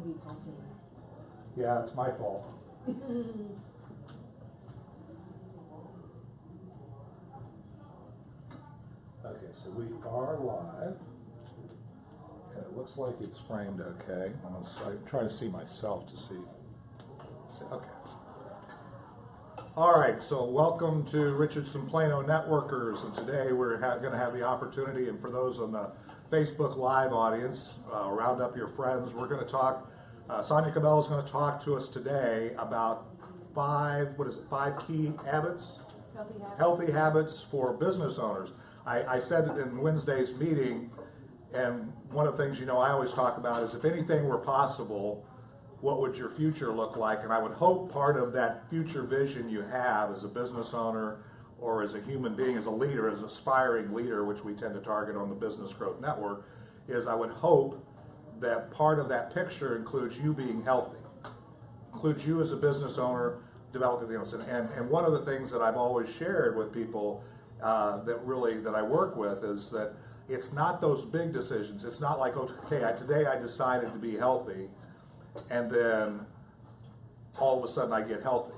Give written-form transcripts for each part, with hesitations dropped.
be talking. Yeah, it's my fault. Okay, so we are live, and it looks like it's framed okay. I'm trying to see myself to see. Okay. All right, so welcome to Richardson Plano Networkers, and today we're going to have the opportunity, and for those on the Facebook Live audience, round up your friends. We're going to talk, Sonja Koubek is going to talk to us today about five key habits? Healthy habits for business owners. I said it in Wednesday's meeting, and one of the things, I always talk about is if anything were possible, what would your future look like? And I would hope part of that future vision you have as a business owner or as a human being, as a leader, as an aspiring leader, which we tend to target on the Business Growth Network, is I would hope that part of that picture includes you being healthy, includes you as a business owner developing the and one of the things that I've always shared with people that I work with is that it's not those big decisions. It's not like, okay, today I decided to be healthy, and then all of a sudden I get healthy.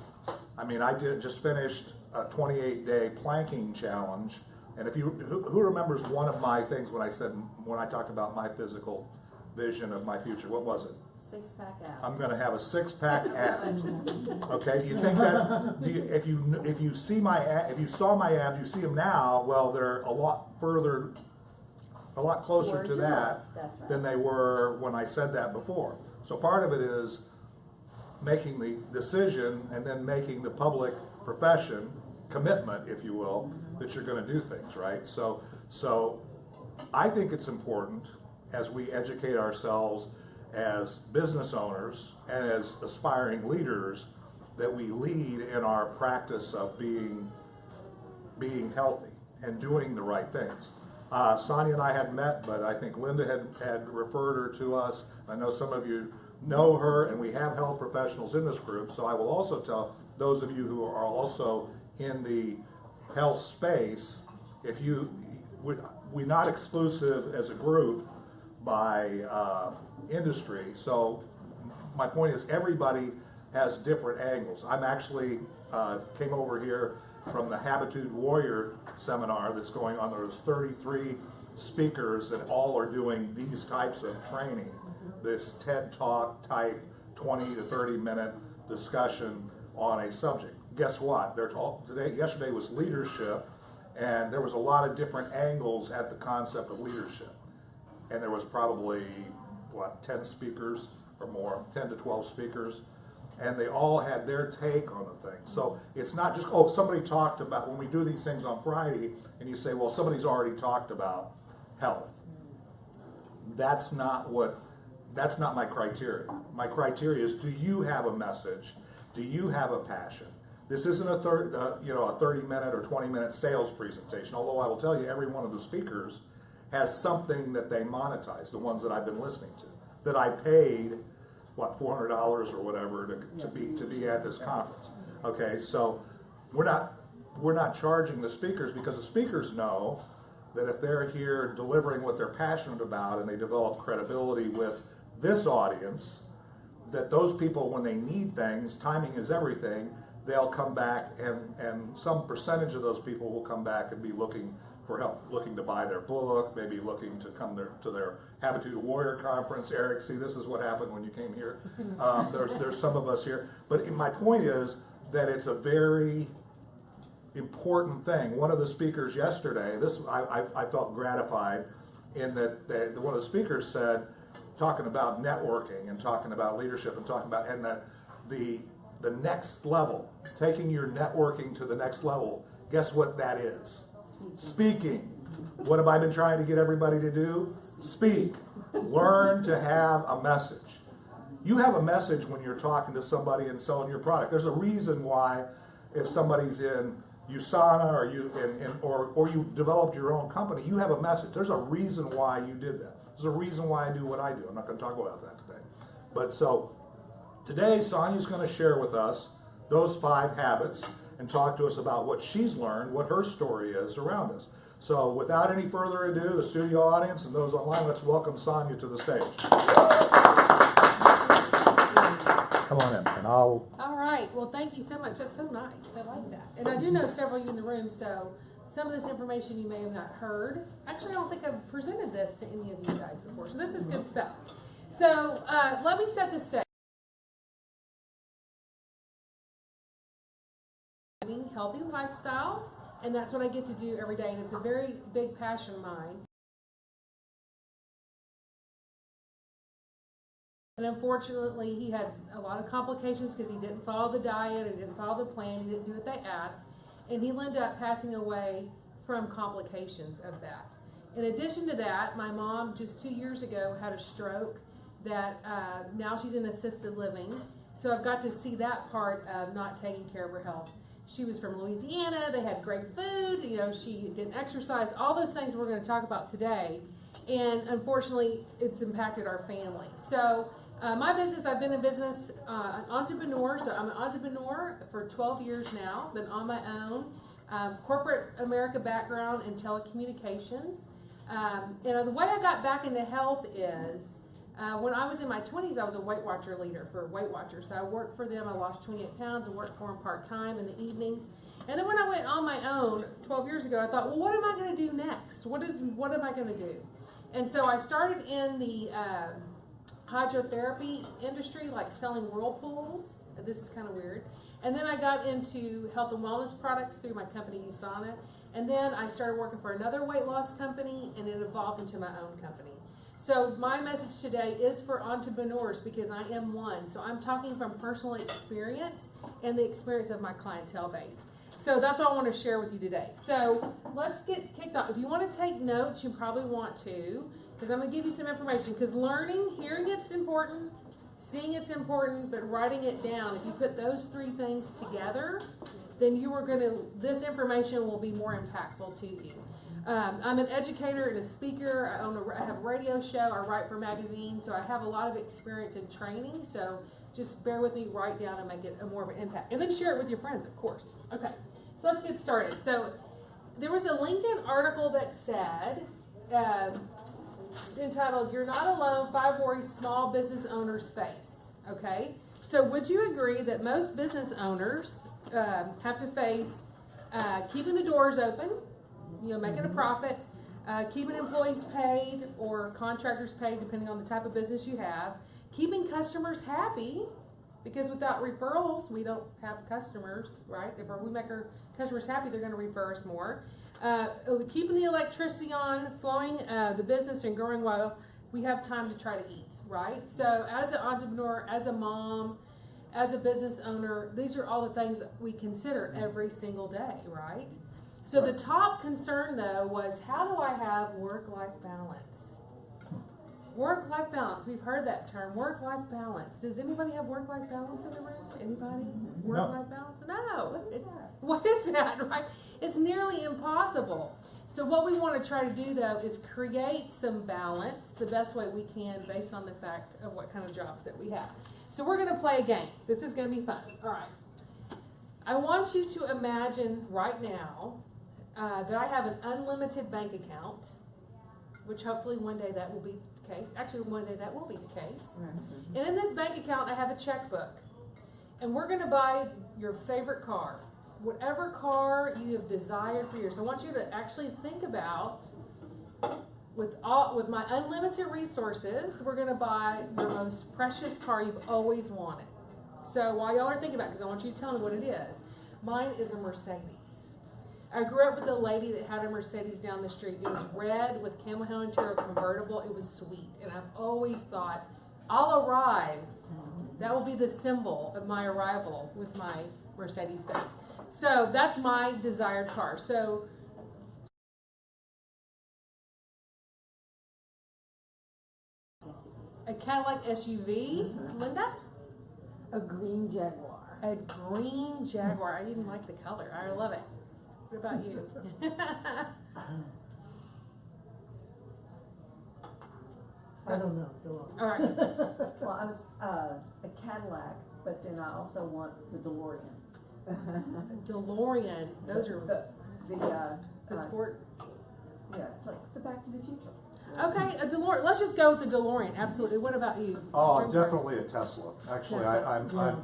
I mean, I just finished a 28-day planking challenge, and if who remembers one of my things when I talked about my physical vision of my future, what was it? Six-pack abs. I'm going to have a six-pack abs. Okay, do you think that if you saw my abs, you see them now? Well, they're a lot closer to that than they were when I said that before. So part of it is making the decision and then making the public profession commitment, if you will, that you're going to do things right. So I think it's important as we educate ourselves as business owners and as aspiring leaders that we lead in our practice of being healthy and doing the right things. Sonja and I had met, but I think Linda had referred her to us. I know some of you know her, and we have health professionals in this group, so I will also tell those of you who are also in the health space, we're not exclusive as a group by industry, so my point is everybody has different angles. I'm actually came over here from the Habitude Warrior seminar that's going on. There's 33 speakers that all are doing these types of training, this TED Talk type 20 to 30 minute discussion on a subject. Guess what? Yesterday was leadership, and there was a lot of different angles at the concept of leadership. And there was probably, 10 speakers or more, 10 to 12 speakers, and they all had their take on the thing. So it's not just, somebody talked about, when we do these things on Friday, and you say, well, somebody's already talked about health. That's not my criteria. My criteria is, do you have a message? Do you have a passion? This isn't a 30-minute or 20-minute sales presentation, although I will tell you every one of the speakers has something that they monetize, the ones that I've been listening to, that I paid, $400 or whatever to be at this conference. Okay, so we're not charging the speakers, because the speakers know that if they're here delivering what they're passionate about and they develop credibility with this audience, that those people, when they need things, timing is everything, they'll come back, and some percentage of those people will come back and be looking for help, looking to buy their book, maybe looking to come to their Habitude Warrior conference. Eric, see, this is what happened when you came here. There's some of us here. But my point is that it's a very important thing. One of the speakers yesterday, I felt gratified in that one of the speakers said, talking about networking and talking about leadership and talking about, and the next level, taking your networking to the next level, guess what that is? Speaking. What have I been trying to get everybody to do? Speak. Learn to have a message. You have a message when you're talking to somebody and selling your product. There's a reason why, if somebody's in USANA or you developed your own company, you have a message. There's a reason why you did that. There's a reason why I do what I do. I'm not going to talk about that today. But so today, Sonja's going to share with us those 5 habits and talk to us about what she's learned, what her story is around this. So without any further ado, the studio audience and those online, let's welcome Sonja to the stage. come on in, and I'll. All right. Well, thank you so much. That's so nice. I like that. And I do know several of you in the room, so some of this information you may have not heard. Actually, I don't think I've presented this to any of you guys before, so this is good stuff. So let me set the stage. Healthy lifestyles, and that's what I get to do every day, and it's a very big passion of mine. And unfortunately, he had a lot of complications because he didn't follow the diet, he didn't follow the plan, he didn't do what they asked, and he ended up passing away from complications of that. In addition to that, my mom just 2 years ago had a stroke that now she's in assisted living, so I've got to see that part of not taking care of her health. She was from Louisiana, they had great food, you know, she didn't exercise, all those things we're going to talk about today, and unfortunately it's impacted our family. So my business, I've been in business, an entrepreneur, so I'm an entrepreneur for 12 years now, been on my own, corporate America background in telecommunications. And the way I got back into health is, when I was in my 20s, I was a Weight Watcher leader for Weight Watchers. So I worked for them, I lost 28 pounds, I worked for them part-time in the evenings. And then when I went on my own 12 years ago, I thought, well, what am I going to do next? What am I going to do? And so I started in the hydrotherapy industry, like selling whirlpools. This is kind of weird. And then I got into health and wellness products through my company, USANA. And then I started working for another weight loss company, and it evolved into my own company. So my message today is for entrepreneurs, because I am one. So I'm talking from personal experience and the experience of my clientele base. So that's what I want to share with you today. So let's get kicked off. If you want to take notes, you probably want to, because I'm going to give you some information. Because learning, hearing it's important, seeing it's important, but writing it down, if you put those three things together, then this information will be more impactful to you. I'm an educator and a speaker. I have a radio show. I write for magazines, so I have a lot of experience in training. So just bear with me, write down, and make it more of an impact. And then share it with your friends, of course. Okay, so let's get started. So there was a LinkedIn article that said, entitled, "You're Not Alone, 5 Worries Small Business Owners Face." Okay, so would you agree that most business owners have to face keeping the doors open, making a profit, keeping employees paid or contractors paid, depending on the type of business you have, keeping customers happy, because without referrals, we don't have customers, right? If we make our customers happy, they're going to refer us more. Keeping the electricity on, flowing the business and growing while we have time to try to eat, right? So as an entrepreneur, as a mom, as a business owner, these are all the things that we consider every single day, right? So the top concern, though, was, how do I have work-life balance? Work-life balance. We've heard that term, work-life balance. Does anybody have work-life balance in the room? Anybody? Work-life balance? No. What is that, right? It's nearly impossible. So what we want to try to do, though, is create some balance the best way we can based on the fact of what kind of jobs that we have. So we're going to play a game. This is going to be fun. All right. I want you to imagine right now that I have an unlimited bank account, which hopefully one day that will be the case. Actually, one day that will be the case. Mm-hmm. And in this bank account, I have a checkbook. And we're going to buy your favorite car. Whatever car you have desired for years. I want you to actually think about, with my unlimited resources, we're going to buy your most precious car you've always wanted. So while y'all are thinking about it, because I want you to tell me what it is, mine is a Mercedes. I grew up with a lady that had a Mercedes down the street. It was red with camel hair interior, convertible. It was sweet. And I've always thought, I'll arrive. That will be the symbol of my arrival with my Mercedes-Benz. So that's my desired car. So a Cadillac SUV. Linda? A green Jaguar. A green Jaguar. I didn't like the color. I love it. What about you? I don't know. Go on. All right. Well, I was a Cadillac, but then I also want the DeLorean. DeLorean. Those are the the sport. Yeah, it's like the Back to the Future. Okay, a DeLorean. Let's just go with the DeLorean. Absolutely. What about you? Oh, Dream car? definitely a Tesla. Actually, Tesla.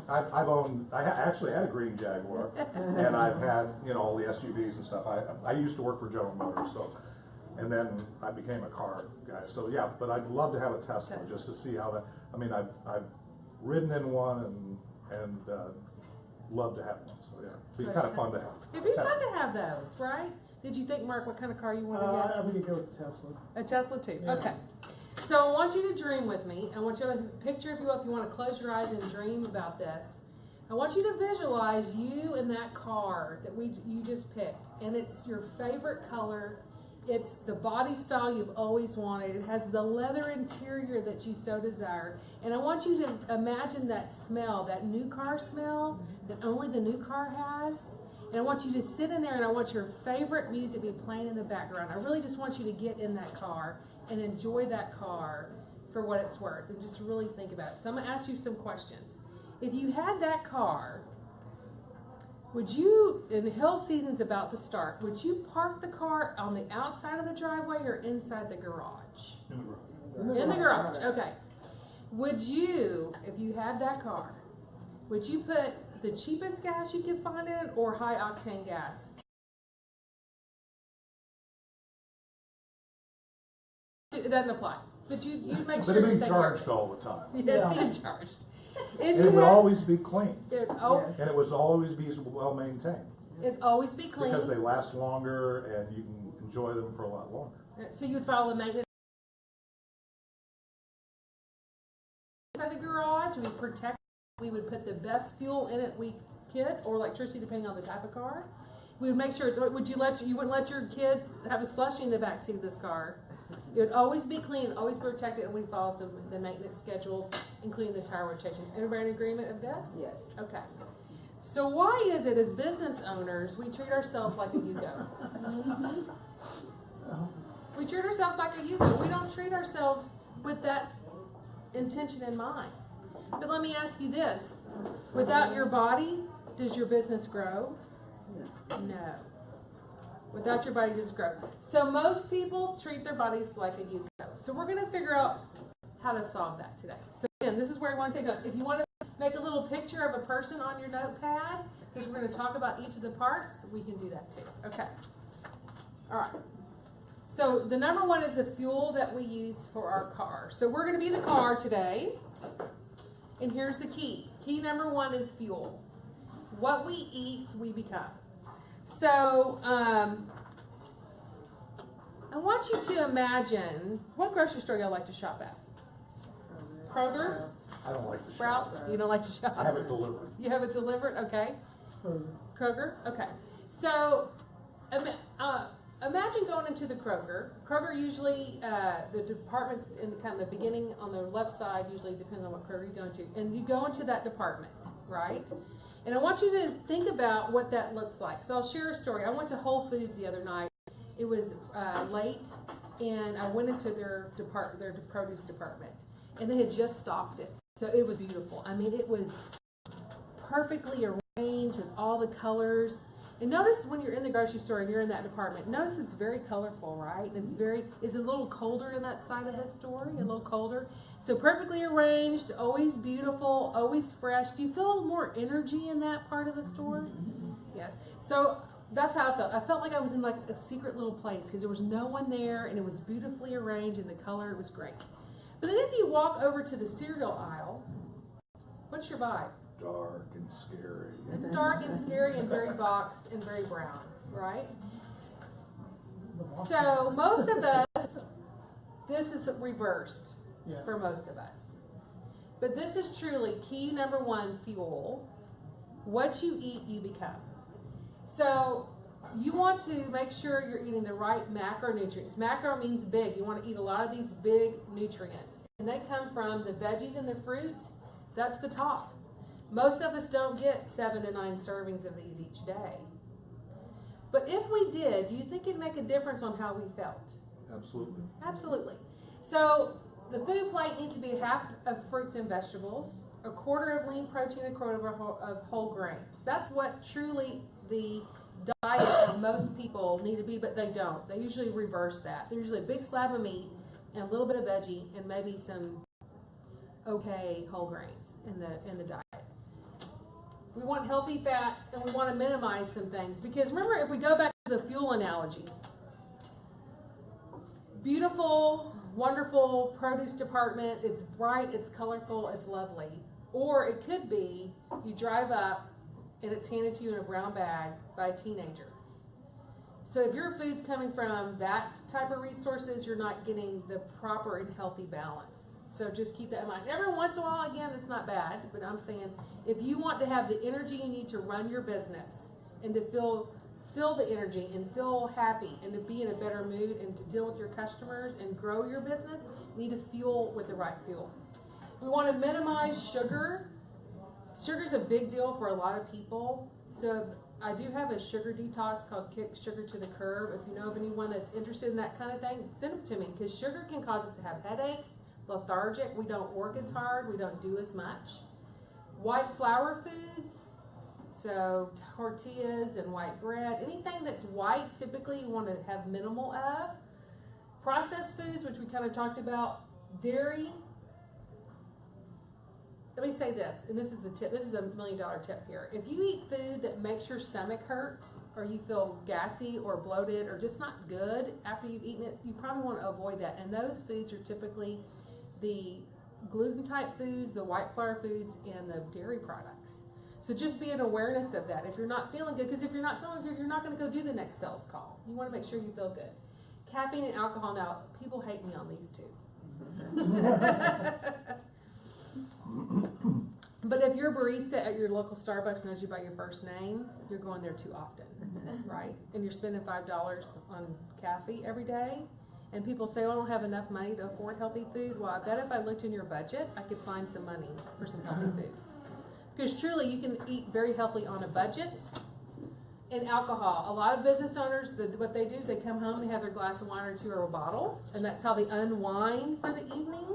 I actually had a green Jaguar, and I've had, all the SUVs and stuff. I used to work for General Motors, so, and then I became a car guy. So yeah, but I'd love to have a Tesla just to see how that. I mean, I've ridden in one and love to have one. So yeah, it'd be kind of fun to have. It'd be fun to have those, right? Did you think, Mark, what kind of car you wanted to get? I'm gonna go with Tesla. A Tesla too. Yeah. Okay. So I want you to dream with me. I want you to picture, if you want to close your eyes and dream about this. I want you to visualize you in that car that you just picked, and it's your favorite color. It's the body style you've always wanted. It has the leather interior that you so desire. And I want you to imagine that smell, that new car smell that only the new car has. And I want you to sit in there, and I want your favorite music to be playing in the background. I really just want you to get in that car and enjoy that car for what it's worth, and just really think about it. So I'm going to ask you some questions. If you had that car, would you, and hill season's about to start, would you park the car on the outside of the driveway or inside the garage? In the garage, okay. Would you, if you had that car, would you put the cheapest gas you could find in it or high octane gas? It doesn't apply. But you make sure. But it'd you be take charged all the time. care. Yeah, it's being charged. And it would always be clean. And And it would always be well maintained. it'd always be clean. Because they last longer and you can enjoy them for a lot longer. So you would follow the maintenance inside the garage. We protect. We would put the best fuel in it we could, or electricity, depending on the type of car. We would make sure. You wouldn't let your kids have a slushie in the backseat of this car. It would always be clean, always protected, and we follow the maintenance schedules, including the tire rotation. Everybody in agreement of this? Yes. Okay. So why is it, as business owners, we treat ourselves like a Yugo? We treat ourselves like a Yugo. We don't treat ourselves with that intention in mind. But let me ask you this. Without your body, does your business grow? No. Without your body, does it grow? So most people treat their bodies like a Yugo. So we're going to figure out how to solve that today. So again, this is where you want to take notes. If you want to make a little picture of a person on your notepad, because we're going to talk about each of the parts, we can do that too. Okay. All right. So the number one is the fuel that we use for our car. So we're going to be the car today. And here's the key. Key number one is fuel. What we eat, we become. So I want you to imagine, what grocery store y'all like to shop at? Kroger? I don't like the Sprouts? You don't like to shop? I have it delivered. You have it delivered? Okay. Kroger? Okay. So imagine going into the Kroger. Kroger usually, the departments in kind of the beginning on the left side, usually depends on what Kroger you're going to. And you go into that department, right? And I want you to think about what that looks like. So I'll share a story. I went to Whole Foods the other night. It was late, and I went into their produce department, and they had just stocked it. So it was beautiful. I mean, it was perfectly arranged with all the colors. And notice when you're in the grocery store and you're in that department, notice it's very colorful, right? And it's a little colder in that side of the store, a little colder. So perfectly arranged, always beautiful, always fresh. Do you feel more energy in that part of the store? Yes. So that's how I felt. I felt like I was in like a secret little place because there was no one there, and it was beautifully arranged, and the color, it was great. But then if you walk over to the cereal aisle, what's your vibe? Dark and scary. It's dark and scary and very boxed and very brown, right? So most of us, this is reversed for most of us. But this is truly key number one, fuel. What you eat, you become. So you want to make sure you're eating the right macronutrients. Macro means big. You want to eat a lot of these big nutrients. And they come from the veggies and the fruits. That's the top. Most of us don't get 7 to 9 servings of these each day. But if we did, do you think it'd make a difference on how we felt? Absolutely. Absolutely. So the food plate needs to be half of fruits and vegetables, a quarter of lean protein, a quarter of whole grains. That's what truly the diet of most people need to be, but they don't. They usually reverse that. They're usually a big slab of meat, and a little bit of veggie, and maybe some okay whole grains in the diet. We want healthy fats, and we want to minimize some things, because remember, if we go back to the fuel analogy, beautiful, wonderful produce department, it's bright, it's colorful, it's lovely. Or it could be you drive up and it's handed to you in a brown bag by a teenager. So if your food's coming from that type of resources, you're not getting the proper and healthy balance. So just keep that in mind. Every once in a while, again, it's not bad, but I'm saying if you want to have the energy you need to run your business and to feel the energy and feel happy and to be in a better mood and to deal with your customers and grow your business, you need to fuel with the right fuel. We want to minimize sugar. Sugar's a big deal for a lot of people. So I do have a sugar detox called Kick Sugar to the Curb. If you know of anyone that's interested in that kind of thing, send it to me, because sugar can cause us to have headaches, lethargic, we don't work as hard, we don't do as much. White flour foods, so tortillas and white bread, anything that's white, typically you want to have minimal of. Processed foods, which we kind of talked about, dairy. Let me say this, and this is the tip, this is a $1 million tip here. If you eat food that makes your stomach hurt, or you feel gassy or bloated or just not good after you've eaten it, you probably want to avoid that. And those foods are typically the gluten type foods, the white flour foods, and the dairy products. So just be an awareness of that. If you're not feeling good, because if you're not feeling good, you're not going to go do the next sales call. You want to make sure you feel good. Caffeine and alcohol, now, people hate me on these two. But if your barista at your local Starbucks knows you by your first name, you're going there too often, right? And you're spending $5 on coffee every day, and people say, well, I don't have enough money to afford healthy food. Well, I bet if I looked in your budget, I could find some money for some healthy foods. Because truly, you can eat very healthy on a budget. And alcohol, a lot of business owners, what they do is they come home and they have their glass of wine or two or a bottle, and that's how they unwind for the evening.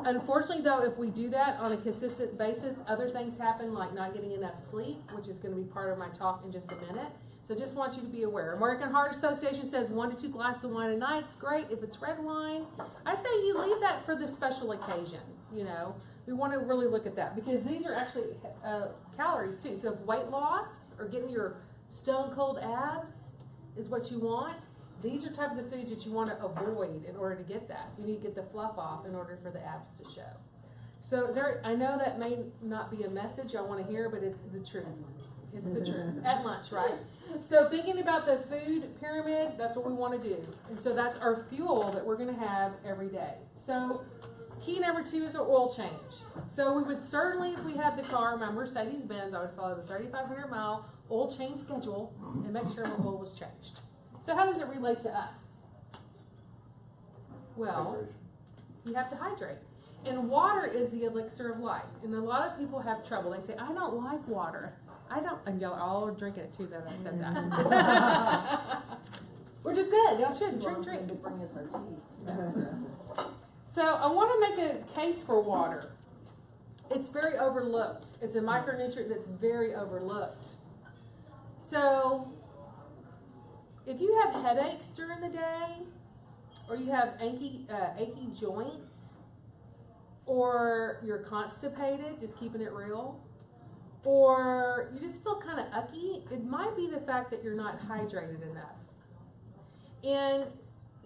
Unfortunately, though, if we do that on a consistent basis, other things happen, like not getting enough sleep, which is going to be part of my talk in just a minute. So just want you to be aware. American Heart Association says 1 to 2 glasses of wine a night is great. If it's red wine, I say you leave that for the special occasion. You know, we want to really look at that, because these are actually calories too. So if weight loss or getting your stone cold abs is what you want, these are type of the foods that you want to avoid in order to get that. You need to get the fluff off in order for the abs to show. So I know that may not be a message I want to hear, but it's the truth. It's the truth. At lunch, right? So thinking about the food pyramid, that's what we want to do. And so that's our fuel that we're going to have every day. So key number 2 is our oil change. So we would certainly, if we had the car, my Mercedes-Benz, I would follow the 3,500 mile oil change schedule and make sure my oil was changed. So how does it relate to us? Well, you have to hydrate. And water is the elixir of life. And a lot of people have trouble. They say, I don't like water. I don't, and y'all all are drinking it too, that I said that. Which is good. Y'all should drink. To bring us our tea. So I want to make a case for water. It's very overlooked. It's a micronutrient that's very overlooked. So if you have headaches during the day, or you have achy joints, or you're constipated, just keeping it real, or you just feel kind of ucky, it might be the fact that you're not hydrated enough. And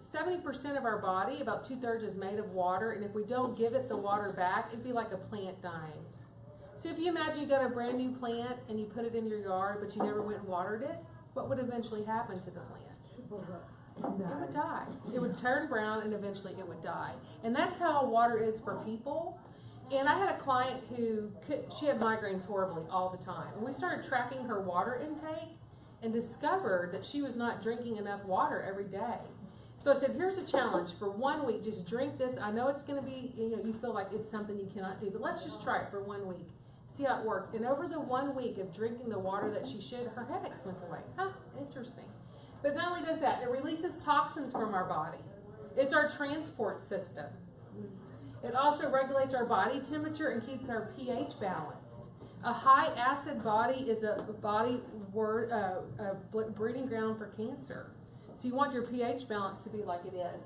70% of our body, about 2/3, is made of water, and if we don't give it the water back, it'd be like a plant dying. So if you imagine you got a brand new plant and you put it in your yard, but you never went and watered it, what would eventually happen to the plant? It would die. It would turn brown, and eventually it would die. And that's how water is for people. And I had a client who she had migraines horribly all the time. And we started tracking her water intake and discovered that she was not drinking enough water every day. So I said, here's a challenge. For 1 week, just drink this. I know it's going to be, you feel like it's something you cannot do, but let's just try it for 1 week. See how it worked. And over the 1 week of drinking the water that she should, her headaches went away. Huh, interesting. But not only does that, it releases toxins from our body. It's our transport system. It also regulates our body temperature and keeps our pH balanced. A high acid body is a breeding ground for cancer. So you want your pH balance to be like it is.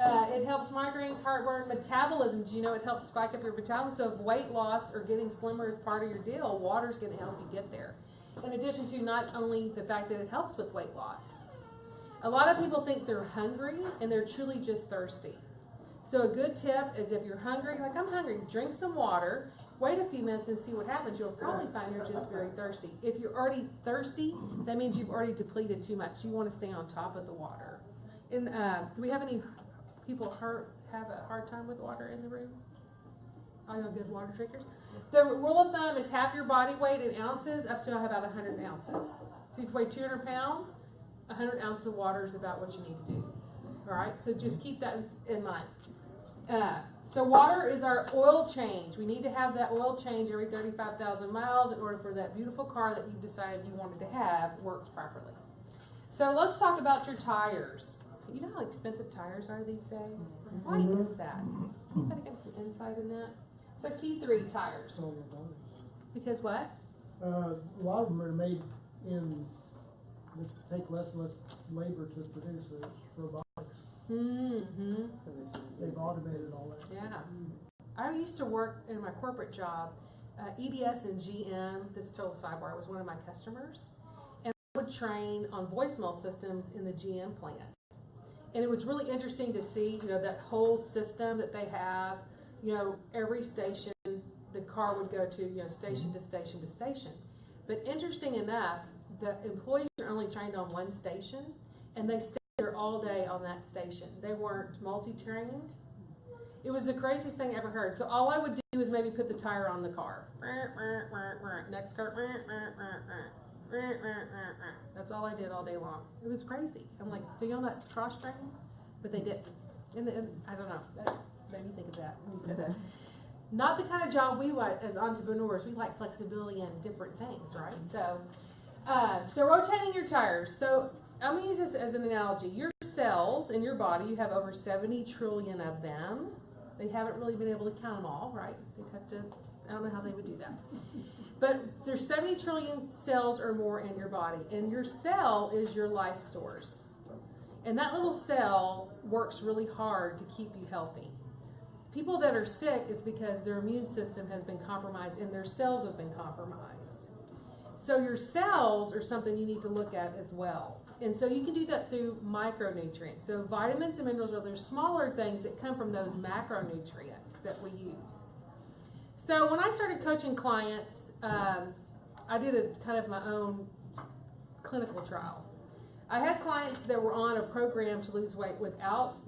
It helps migraines, heartburn, metabolism. Do you know it helps spike up your metabolism? So if weight loss or getting slimmer is part of your deal, water's going to help you get there. In addition to not only the fact that it helps with weight loss. A lot of people think they're hungry and they're truly just thirsty. So a good tip is if you're hungry, like I'm hungry, drink some water, wait a few minutes and see what happens. You'll probably find you're just very thirsty. If you're already thirsty, that means you've already depleted too much. You want to stay on top of the water. And do we have any people have a hard time with water in the room? All y'all good water drinkers? The rule of thumb is half your body weight in ounces up to about 100 ounces. So if you weigh 200 pounds, 100 ounces of water is about what you need to do. All right, so just keep that in mind. So water is our oil change. We need to have that oil change every 35,000 miles in order for that beautiful car that you've decided you wanted to have works properly. So let's talk about your tires. You know how expensive tires are these days? Why is that? Anybody got some insight in that? So key 3, tires. Because what? A lot of them are made in, just take less and less labor to produce. It's robotics. Mm-hmm. They've automated all that. Yeah. I used to work in my corporate job. EDS and GM, this is total sidebar, was one of my customers. And I would train on voicemail systems in the GM plant. And it was really interesting to see, you know, that whole system that they have, you know, every station the car would go to, you know, station to station to station. But interesting enough, the employees are only trained on one station, and they stayed there all day on that station. They weren't multi-trained. It was the craziest thing I ever heard. So all I would do is maybe put the tire on the car. Next car. That's all I did all day long. It was crazy. I'm like, do y'all not cross-train? But they didn't. And I don't know. That made me think of that when you said that. Not the kind of job we like as entrepreneurs. We like flexibility in different things, right? So rotating your tires. So I'm going to use this as an analogy. Your cells in your body, you have over 70 trillion of them. They haven't really been able to count them all, right? They'd have to, I don't know how they would do that. But there's 70 trillion cells or more in your body. And your cell is your life source. And that little cell works really hard to keep you healthy. People that are sick is because their immune system has been compromised and their cells have been compromised. So your cells are something you need to look at as well. And so you can do that through micronutrients. So vitamins and minerals are those smaller things that come from those macronutrients that we use. So when I started coaching clients, I did a kind of my own clinical trial. I had clients that were on a program to lose weight without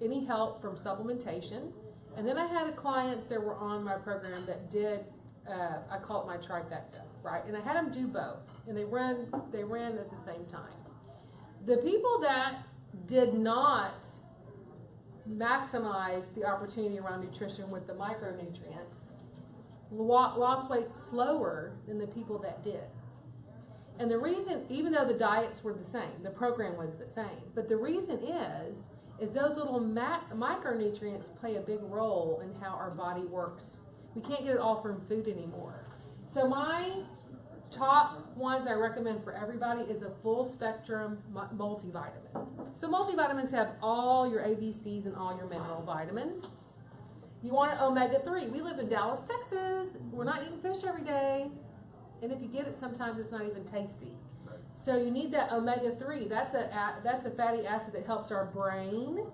any help from supplementation. And then I had clients that were on my program that did, I call it my trifecta, right? And I had them do both, and they ran at the same time. The people that did not maximize the opportunity around nutrition with the micronutrients lost weight slower than the people that did. And the reason, even though the diets were the same, the program was the same, but the reason is those little micronutrients play a big role in how our body works. We can't get it all from food anymore. So my top ones I recommend for everybody is a full spectrum multivitamin. So multivitamins have all your ABCs and all your mineral vitamins. You want an omega-3. We live in Dallas, Texas. We're not eating fish every day. And if you get it, sometimes it's not even tasty. So you need that omega-3. That's a fatty acid that helps our brain,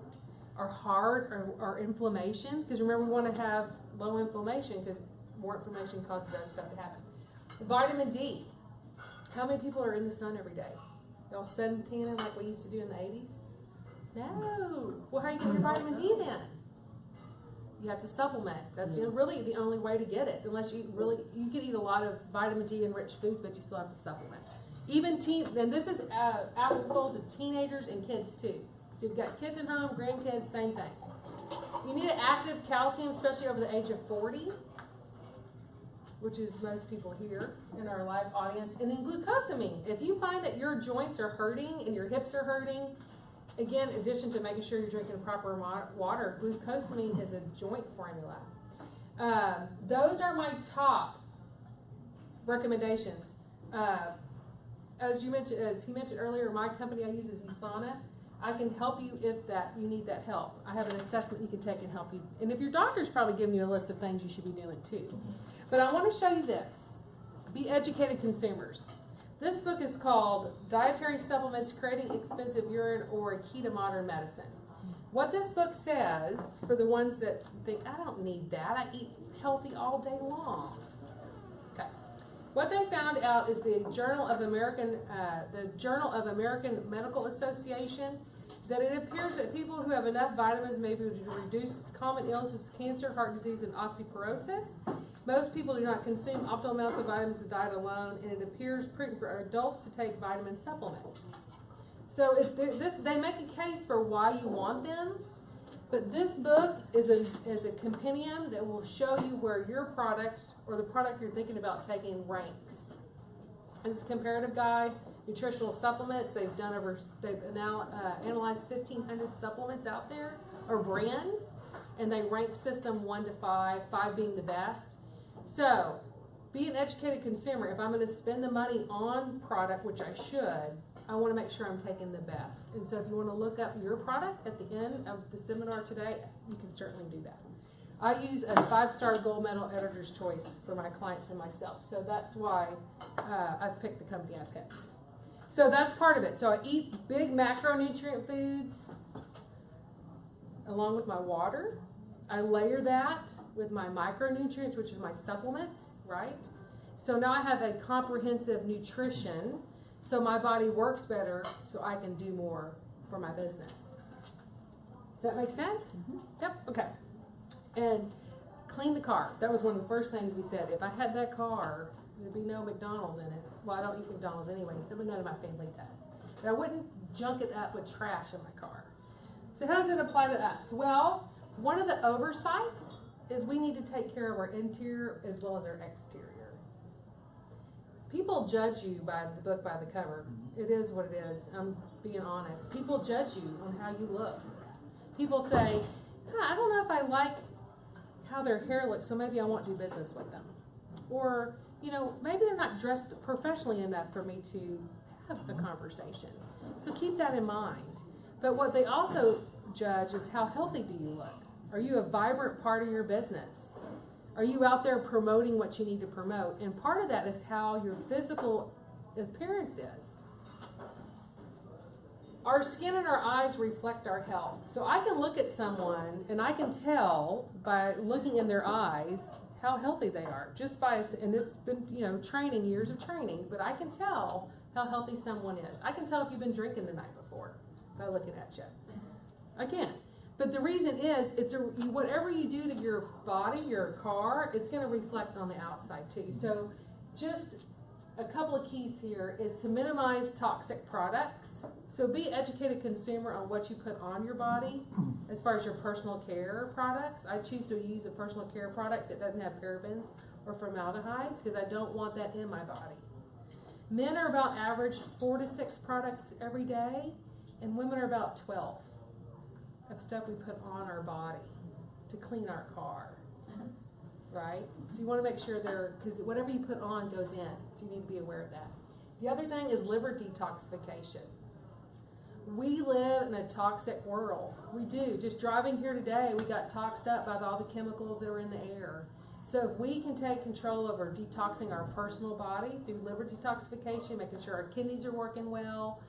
our heart, our inflammation. Because remember, we want to have low inflammation because more inflammation causes other stuff to happen. Vitamin D. How many people are in the sun every day? Y'all sun tanning like we used to do in the 80s? No. Well, how are you getting your vitamin D then? You have to supplement. That's really the only way to get it. Unless you can eat a lot of vitamin D enriched foods, but you still have to supplement. Even and this is applicable to teenagers and kids too. So you've got kids at home, grandkids, same thing. You need an active calcium, especially over the age of 40, which is most people here in our live audience. And then glucosamine. If you find that your joints are hurting and your hips are hurting, again, in addition to making sure you're drinking proper water, glucosamine is a joint formula. Those are my top recommendations. As he mentioned earlier, my company I use is USANA. I can help you if you need that help. I have an assessment you can take and help you. And if your doctor's probably giving you a list of things you should be doing too. But I want to show you this. Be educated consumers. This book is called Dietary Supplements, Creating Expensive Urine or a Key to Modern Medicine. What this book says, for the ones that think, I don't need that, I eat healthy all day long. Okay. What they found out is the Journal of American Medical Association, that it appears that people who have enough vitamins may be able to reduce common illnesses, cancer, heart disease, and osteoporosis. Most people do not consume optimal amounts of vitamins to diet alone, and it appears prudent for adults to take vitamin supplements. So they make a case for why you want them, but this book is a compendium that will show you where your product or the product you're thinking about taking ranks. This is a comparative guide, nutritional supplements. They've now analyzed 1,500 supplements out there or brands, and they rank system 1 to 5, 5 being the best. So, be an educated consumer. If I'm going to spend the money on product, which I should, I want to make sure I'm taking the best. And so if you want to look up your product at the end of the seminar today, you can certainly do that. I use a 5-star gold medal editor's choice for my clients and myself. So that's why I've picked the company I picked. So that's part of it. So I eat big macronutrient foods along with my water. I layer that with my micronutrients, which is my supplements, right? So now I have a comprehensive nutrition, so my body works better, so I can do more for my business. Does that make sense? Mm-hmm. Yep, okay. And clean the car. That was one of the first things we said. If I had that car, there'd be no McDonald's in it. Well, I don't eat McDonald's anyway. None of my family does. But I wouldn't junk it up with trash in my car. So how does it apply to us? Well, one of the oversights is we need to take care of our interior as well as our exterior. People judge you by the book by the cover. It is what it is. I'm being honest. People judge you on how you look. People say, I don't know if I like how their hair looks, so maybe I won't do business with them. Or, maybe they're not dressed professionally enough for me to have a conversation. So keep that in mind. But what they also judge is how healthy do you look? Are you a vibrant part of your business? Are you out there promoting what you need to promote? And part of that is how your physical appearance is. Our skin and our eyes reflect our health. So I can look at someone and I can tell by looking in their eyes how healthy they are. Just by, and it's been, training, years of training, but I can tell how healthy someone is. I can tell if you've been drinking the night before by looking at you. I can. But the reason is, whatever you do to your body, your car, it's going to reflect on the outside too. So just a couple of keys here is to minimize toxic products. So be educated consumer on what you put on your body as far as your personal care products. I choose to use a personal care product that doesn't have parabens or formaldehydes because I don't want that in my body. Men are about average 4 to 6 products every day, and women are about 12 of stuff we put on our body to clean our car, right? So you want to make sure because whatever you put on goes in, so you need to be aware of that. The other thing is liver detoxification. We live in a toxic world. We do. Just driving here today, we got toxed up by all the chemicals that are in the air. So if we can take control over detoxing our personal body through liver detoxification, making sure our kidneys are working well,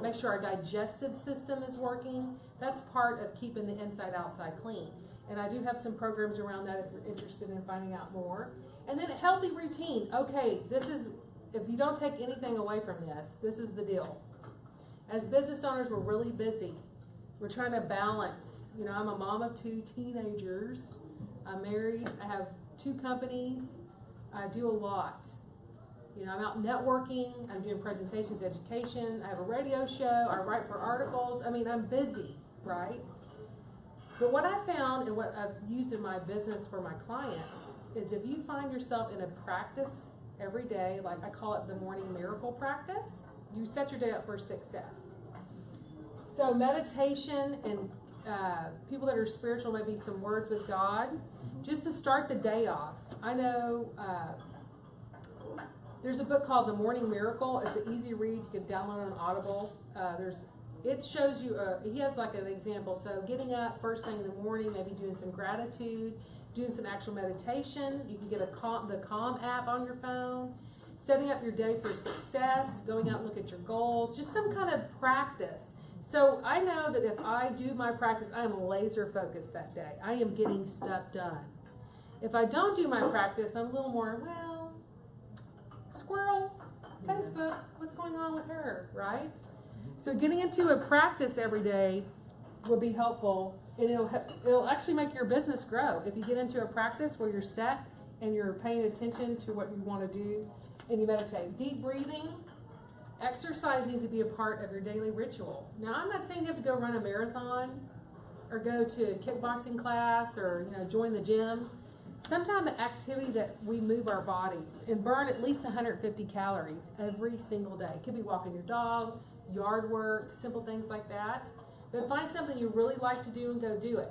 make sure our digestive system is working, that's part of keeping the inside-outside clean. And I do have some programs around that if you're interested in finding out more. And then a healthy routine. Okay, if you don't take anything away from this is the deal. As business owners, we're really busy. We're trying to balance. I'm a mom of 2 teenagers. I'm married. I have 2 companies. I do a lot. I'm out networking. I'm doing presentations, education. I have a radio show. I write for articles. I'm busy, right? But what I found and what I've used in my business for my clients is if you find yourself in a practice every day, like I call it the morning miracle practice, you set your day up for success. So meditation and people that are spiritual, maybe some words with God, just to start the day off. I know there's a book called The Morning Miracle. It's an easy read. You can download it on Audible. There's it shows you, he has like an example. So getting up first thing in the morning, maybe doing some gratitude, doing some actual meditation. You can get the Calm app on your phone. Setting up your day for success, going out and look at your goals, just some kind of practice. So I know that if I do my practice, I am laser focused that day. I am getting stuff done. If I don't do my practice, I'm a little more, well, squirrel, Facebook, what's going on with her, right? So getting into a practice every day will be helpful, and it'll actually make your business grow. If you get into a practice where you're set and you're paying attention to what you want to do, and you meditate. Deep breathing, exercise needs to be a part of your daily ritual. Now, I'm not saying you have to go run a marathon or go to a kickboxing class or join the gym. Some type of activity that we move our bodies and burn at least 150 calories every single day. It could be walking your dog, yard work, simple things like that. But find something you really like to do and go do it.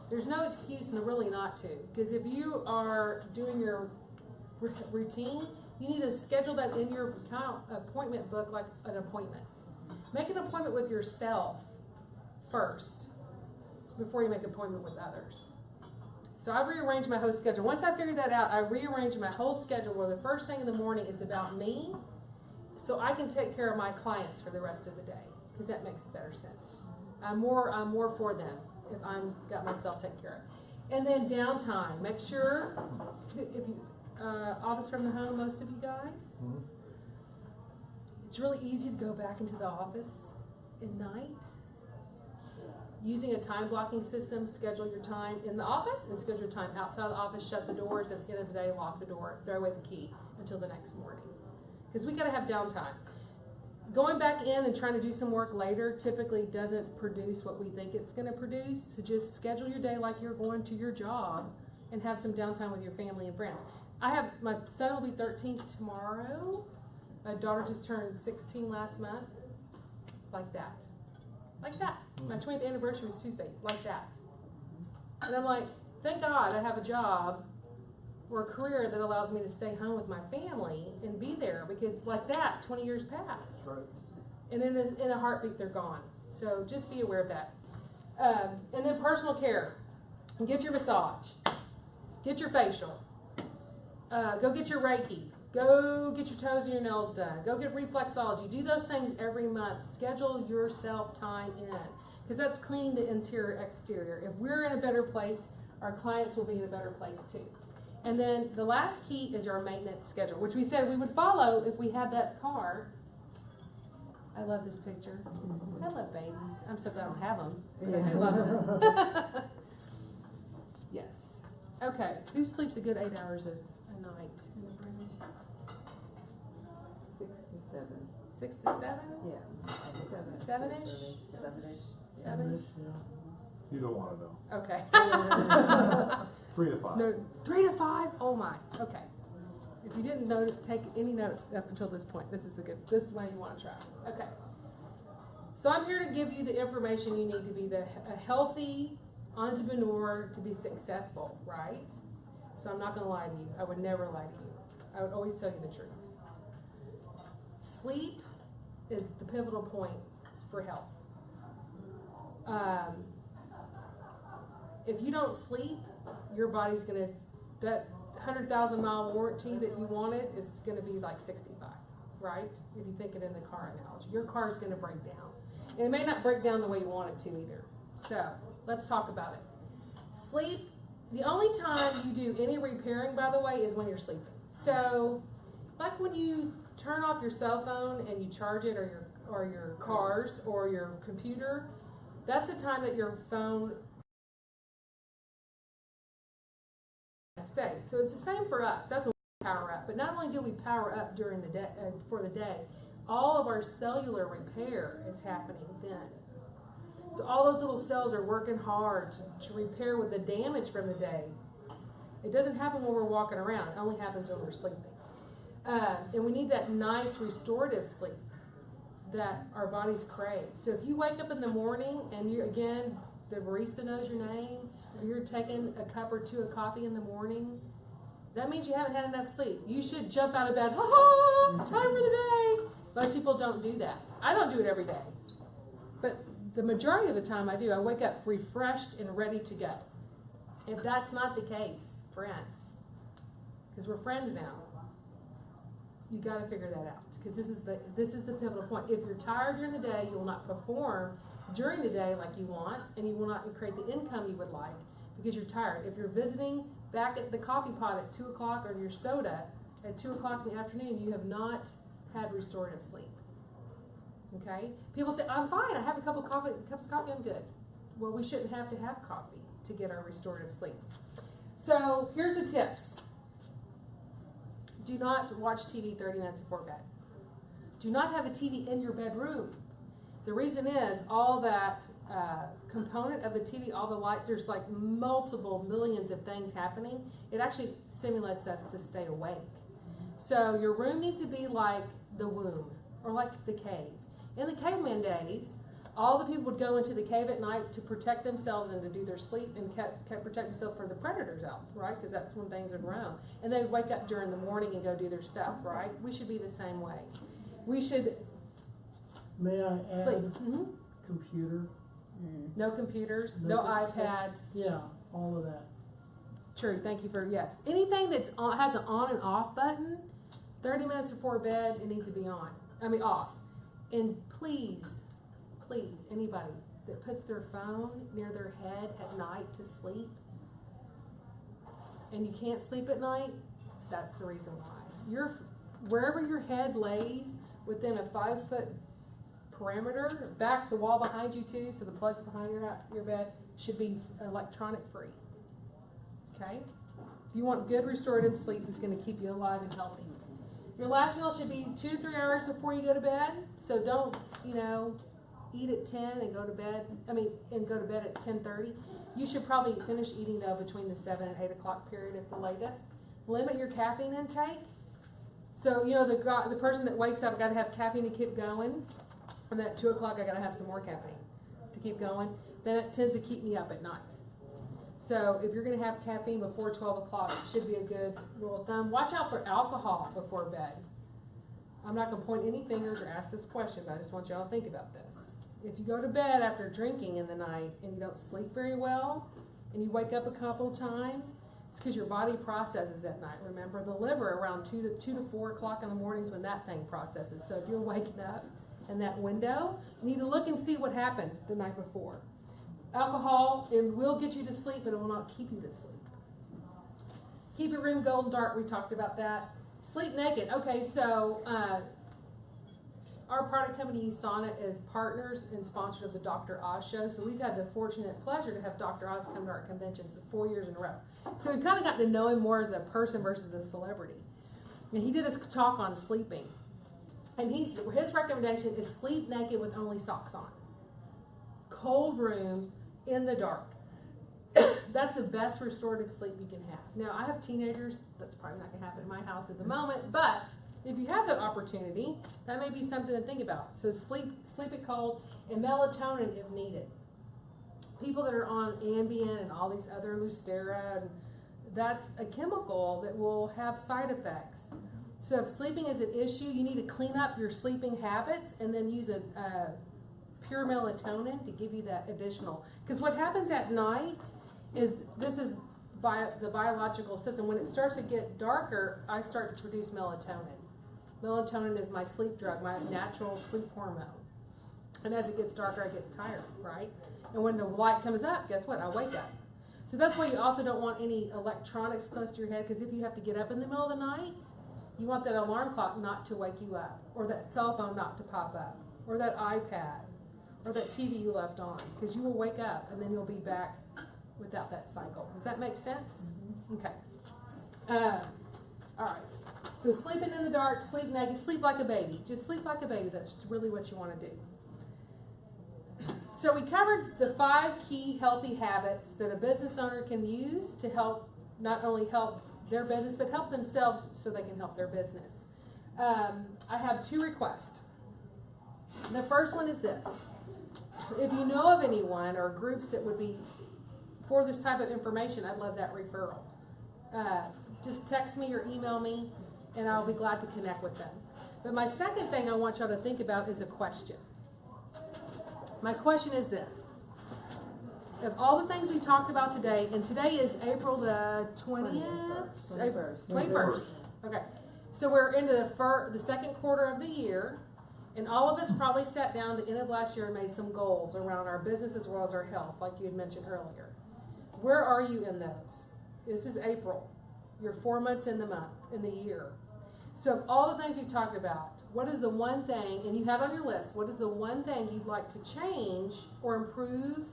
There's no excuse really not to, because if you are doing your routine, you need to schedule that in your appointment book like an appointment. Make an appointment with yourself first before you make an appointment with others. So I've rearranged my whole schedule. Once I figured that out, I rearranged my whole schedule where the first thing in the morning it's about me, so I can take care of my clients for the rest of the day, because that makes better sense. I'm more for them if I'm got myself taken care of. And then downtime. Make sure if you office from the home, most of you guys. Mhm. It's really easy to go back into the office at night. Using a time blocking system, schedule your time in the office and schedule your time outside the office, shut the doors, at the end of the day, lock the door, throw away the key until the next morning. Because we gotta have downtime. Going back in and trying to do some work later typically doesn't produce what we think it's gonna produce. So just schedule your day like you're going to your job and have some downtime with your family and friends. My son will be 13 tomorrow. My daughter just turned 16 last month. Like that. Like that. My 20th anniversary was Tuesday. Like that. And I'm like, thank God I have a job or a career that allows me to stay home with my family and be there, because like that, 20 years passed. Right. And in a heartbeat, they're gone. So just be aware of that. And then personal care. Get your massage. Get your facial. Go get your Reiki. Go get your toes and your nails done. Go get reflexology. Do those things every month. Schedule yourself time in, because that's cleaning the interior, exterior. If we're in a better place, our clients will be in a better place too. And then the last key is our maintenance schedule, which we said we would follow if we had that car. I love this picture. I love babies. I'm so glad I don't have them. But I do love them. Yes. Okay. Who sleeps a good 8 hours a night? 6 to 7. 6 to 7? Yeah. 7-ish? 7-ish. 7? Yeah. You don't want to know. Okay. 3 to 5. No, 3 to 5? Oh my. Okay. If you didn't take any notes up until this point, this is what you want to try. Okay. So I'm here to give you the information you need to be a healthy entrepreneur to be successful, right? So I'm not going to lie to you. I would never lie to you. I would always tell you the truth. Sleep is the pivotal point for health. If you don't sleep, your body's going to, that 100,000-mile warranty that you wanted is going to be like 65, right? If you think it in the car analogy. Your car is going to break down. And it may not break down the way you want it to either. So, let's talk about it. Sleep, the only time you do any repairing, by the way, is when you're sleeping. So, like when you turn off your cell phone and you charge it, or your cars or your computer, that's the time that your phone next day. So it's the same for us. That's when we power up. But not only do we power up during the day for the day, all of our cellular repair is happening then. So all those little cells are working hard to repair with the damage from the day. It doesn't happen when we're walking around. It only happens when we're sleeping. And we need that nice restorative sleep that our bodies crave. So if you wake up in the morning and the barista knows your name, or you're taking a cup or two of coffee in the morning, that means you haven't had enough sleep. You should jump out of bed, time for the day. Most people don't do that. I don't do it every day. But the majority of the time I do. I wake up refreshed and ready to go. If that's not the case, friends, because we're friends now, you got to figure that out, because this is the pivotal point. If you're tired during the day, you will not perform during the day like you want, and you will not create the income you would like because you're tired. If you're visiting back at the coffee pot at 2 o'clock or your soda at 2 o'clock in the afternoon, you have not had restorative sleep. Okay? People say, I'm fine, I have a cups of coffee, I'm good. Well, we shouldn't have to have coffee to get our restorative sleep. So here's the tips. Do not watch TV 30 minutes before bed. Do not have a TV in your bedroom. The reason is all that component of the TV, all the light, there's like multiple millions of things happening. It actually stimulates us to stay awake. So your room needs to be like the womb or like the cave. In the caveman days, all the people would go into the cave at night to protect themselves and to do their sleep and kept protect themselves from the predators out, right? Because that's when things would roam. And they'd wake up during the morning and go do their stuff, right? We should be the same way. We should May I add sleep. computer? No computers, No no computers. iPads. Yeah, all of that. True, thank you for, yes. Anything that's on, has an on and off button, 30 minutes before bed, it needs to be on. I mean off. And please, anybody that puts their phone near their head at night to sleep, and you can't sleep at night, that's the reason why. Wherever your head lays within a 5-foot perimeter, back the wall behind you too, so the plugs behind your bed should be electronic free. Okay? If you want good restorative sleep, it's going to keep you alive and healthy. Your last meal should be 2 to 3 hours before you go to bed. So don't, eat at 10 and go to bed. And go to bed at 10:30. You should probably finish eating though between the 7 and 8 o'clock period at the latest. Limit your caffeine intake. So the person that wakes up got to have caffeine to keep going, and at 2 o'clock I got to have some more caffeine to keep going. Then it tends to keep me up at night. So if you're going to have caffeine before 12 o'clock, it should be a good rule of thumb. Watch out for alcohol before bed. I'm not going to point any fingers or ask this question, but I just want y'all to think about this. If you go to bed after drinking in the night and you don't sleep very well, and you wake up a couple of times, it's because your body processes at night. Remember, the liver around 2 to 4 o'clock in the morning is when that thing processes. So if you're waking up in that window, you need to look and see what happened the night before. Alcohol, it will get you to sleep, but it will not keep you to sleep. Keep your room golden dark. We talked about that. Sleep naked. Okay, so our product company, Sonnet, is partners and sponsors of the Dr. Oz show. So we've had the fortunate pleasure to have Dr. Oz come to our conventions 4 years in a row. So we've kind of gotten to know him more as a person versus a celebrity. And he did a talk on sleeping. And his recommendation is sleep naked with only socks on. Cold room in the dark. That's the best restorative sleep you can have. Now, I have teenagers. That's probably not going to happen in my house at the moment. But if you have that opportunity, that may be something to think about. So sleep it cold, and melatonin if needed. People that are on Ambien and all these other Lucera, that's a chemical that will have side effects. So if sleeping is an issue, you need to clean up your sleeping habits and then use a pure melatonin to give you that additional. Because what happens at night is, this is the biological system. When it starts to get darker, I start to produce melatonin. Melatonin is my sleep drug, my natural sleep hormone. And as it gets darker, I get tired, right? And when the light comes up, guess what? I wake up. So that's why you also don't want any electronics close to your head, because if you have to get up in the middle of the night, you want that alarm clock not to wake you up, or that cell phone not to pop up, or that iPad, or that TV you left on, because you will wake up and then you'll be back without that cycle. Does that make sense? Mm-hmm. Okay. All right. So sleeping in the dark, sleep naked, sleep like a baby. Just sleep like a baby. That's really what you want to do. So we covered the 5 key healthy habits that a business owner can use to help, not only help their business, but help themselves so they can help their business. I have 2 requests. The first one is this. If you know of anyone or groups that would be for this type of information, I'd love that referral. Just text me or email me, and I'll be glad to connect with them. But my second thing I want y'all to think about is a question. My question is this. Of all the things we talked about today, and today is April the 20th? 21st. Okay. So we're into the second quarter of the year, and all of us probably sat down at the end of last year and made some goals around our business as well as our health, like you had mentioned earlier. Where are you in those? This is April. You're 4 months in the year. So of all the things we talked about, what is the one thing, and you have on your list, what is the one thing you'd like to change or improve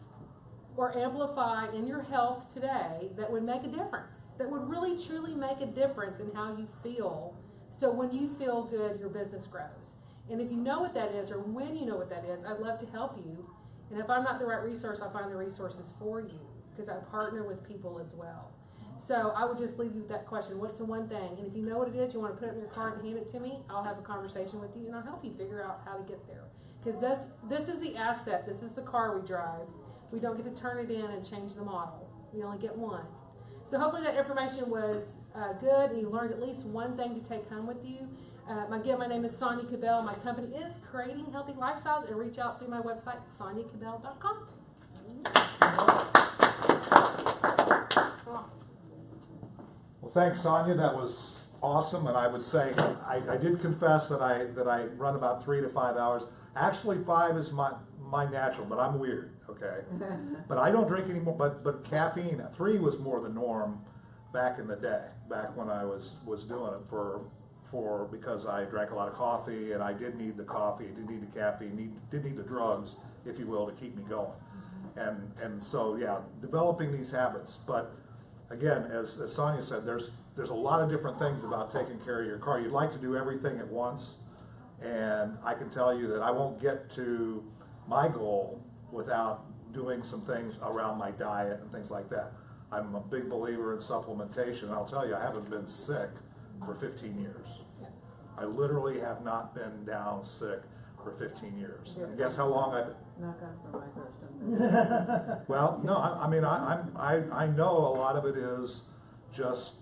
or amplify in your health today that would make a difference, that would really truly make a difference in how you feel, so when you feel good, your business grows? And if you know what that is, or when you know what that is, I'd love to help you. And if I'm not the right resource, I'll find the resources for you, because I partner with people as well. So I would just leave you with that question. What's the one thing? And if you know what it is, you want to put it in your card and hand it to me, I'll have a conversation with you and I'll help you figure out how to get there. Because this is the asset. This is the car we drive. We don't get to turn it in and change the model. We only get one. So hopefully that information was good and you learned at least one thing to take home with you. Again, my name is Sonja Koubek. My company is Creating Healthy Lifestyles, and reach out through my website, sonjakabell.com. Well, thanks, Sonja. That was awesome, and I would say I did confess that I run about 3 to 5 hours. Actually, 5 is my natural, but I'm weird. Okay, but I don't drink anymore. But caffeine, 3 was more the norm back in the day. Back when I was doing it because I drank a lot of coffee, and I did need the coffee, did need the caffeine, did need the drugs, if you will, to keep me going. And so yeah, developing these habits. But again, as Sonja said, there's a lot of different things about taking care of your car. You'd like to do everything at once, and I can tell you that I won't get to my goal without doing some things around my diet and things like that. I'm a big believer in supplementation, and I'll tell you, I haven't been sick for 15 years. I literally have not been down sick for 15 years. And guess how long I've been? Knock on for my person. Well, no, I know a lot of it is just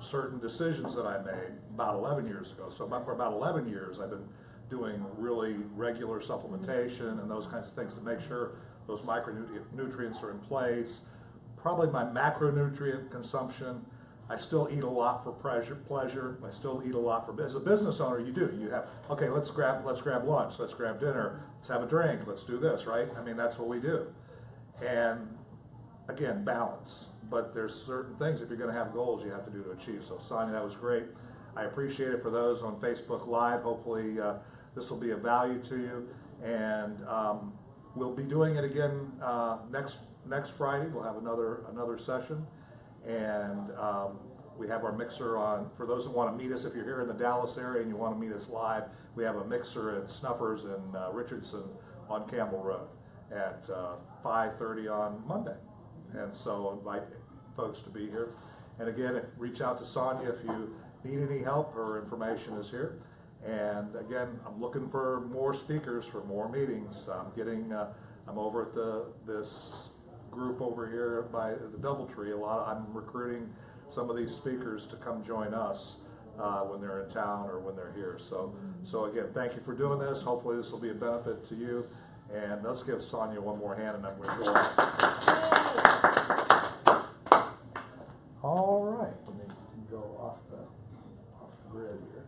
certain decisions that I made about 11 years ago. So for about 11 years, I've been doing really regular supplementation and those kinds of things to make sure those micronutrients are in place. Probably my macronutrient consumption. I still eat a lot for pleasure. I still eat a lot for, as a business owner, you do. You have, okay, let's grab lunch, let's grab dinner, let's have a drink, let's do this, right? I mean, that's what we do. And again, balance. But there's certain things, if you're going to have goals, you have to do to achieve. So, Sonja, that was great. I appreciate it. For those on Facebook Live, hopefully this will be of value to you. And we'll be doing it again next Friday. We'll have another session. And we have our mixer on. For those that want to meet us, if you're here in the Dallas area and you want to meet us live, we have a mixer at Snuffers in Richardson on Campbell Road at 5:30 on Monday. And so invite folks to be here. And again, reach out to Sonja if you need any help. Her information is here. And again, I'm looking for more speakers for more meetings. I'm over at this group over here by the Doubletree. I'm recruiting some of these speakers to come join us when they're in town or when they're here. So again, thank you for doing this. Hopefully this will be a benefit to you. And let's give Sonja one more hand, and then we'll go on. All right, let me go off the grid here.